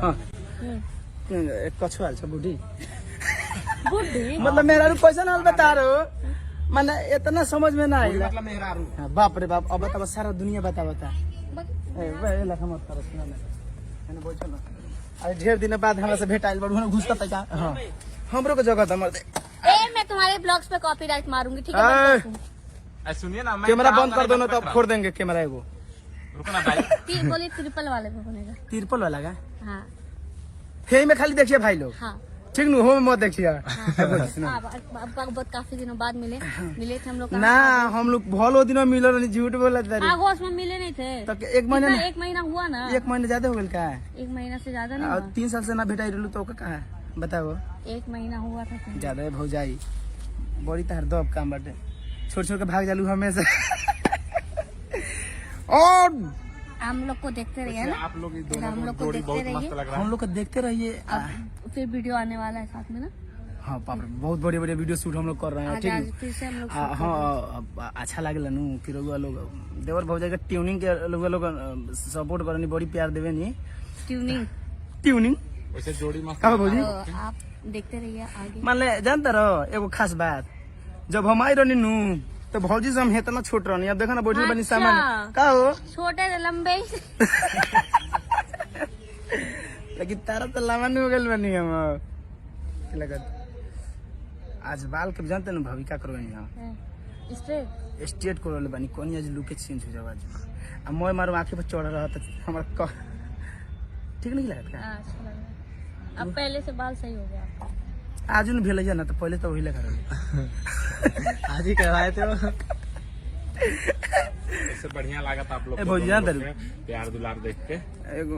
हाँ कछु हाल छ बुढ़ी बुढ़ी मतलब मेरा पैसा ना बता रहे हो मैंने इतना समझ में ना आया मतलब मेहरारू हाँ, बाप रे बाप अब बता सारा दुनिया बता मत करो सुना ना बोल चलो अरे ढेर दिन बाद हमरा से भेटाइल बड़ घुसता था क्या हाँ हमरो को जगह था मर दे मैं तुम्हारे ब्लॉग्स पे कॉपीराइट मारूंगी ठीक है सुनिए ना, मैं कैमरा बंद कर दो ना तो फोड़ देंगे कैमरा एगो रुको ना भाई। बोलिए ट्रिपल वाले पे बनेगा तिरपल वाला का हाँ फेई में खाली देखिए भाई लोग हाँ ठीक नु हो में मत देखिए अब काफी दिनों बाद मिले थे हम लोग ना हम लोग भलो दिन मिलो नहीं झूठ बोला था आगोश में मिले नहीं थे तो एक महीना एक महीना हुआ ना एक महीना ज्यादा हो गया का एक महीना से ज्यादा नहीं और हुआ 3 साल से ना भेटाई रहलू तो कहा बताओ एक महीना हुआ था ज्यादा भौजाई बड़ी तार दब काम बाटे छोड़ छोड़ के भाग जालू हमेशा और हम लोग को देखते रहिए ना आप लोग हम लोग को देखते रहिए लग रहा हम लोग को देखते रहिए फिर वीडियो आने वाला है साथ में ना हाँ बाप रे बहुत बड़े बड़े वीडियो शूट हम लोग कर रहे हैं आज ठीक आज है फिर से हम लोग हाँ अच्छा लागल नु फिर लोग देवर भौजाई के ट्यूनिंग के लोग सपोर्ट करनी बड़ी प्यार देवे नी ट्यूनिंग ट्यूनिंग वैसे जोड़ी मस्त हाँ भौजी तो आप देखते रहिए आगे मान ले जानता रहो एगो खास बात जब हम आई रहनी नु तो भौजी से हम इतना छोट रहनी अब देखो ना बैठल बनी अच्छा। सामान का हो छोटे लंबे लेकिन तारा तो लंबा नहीं हो गल बनी हम लगत आज बाल के जानते ना भविका करो यहाँ स्ट्रेट स्ट्रेट करो बनी कोनी आज लुके चेंज हो जाओ आज अब मोय मारो आंखें पर चढ़ रहा था हमारा ठीक नहीं लगता का अच्छा लग रहा है अब पहले से बाल सही हो गया आपका आज न भेल ना तो पहले तो वही लगा रहे आज ही करवाए थे इससे बढ़िया लगा था आप लोग ए भौजी जान दे प्यार दुलार देख के एगो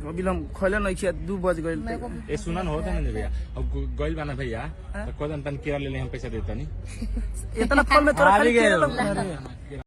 अभी हम खोले नहीं किया 2 बज गए ए सुनन होता ना भैया अब गइल बाना भैया तो कोदन तन किरा ले ले हम पैसा देता नहीं इतना फल में तोरा खाली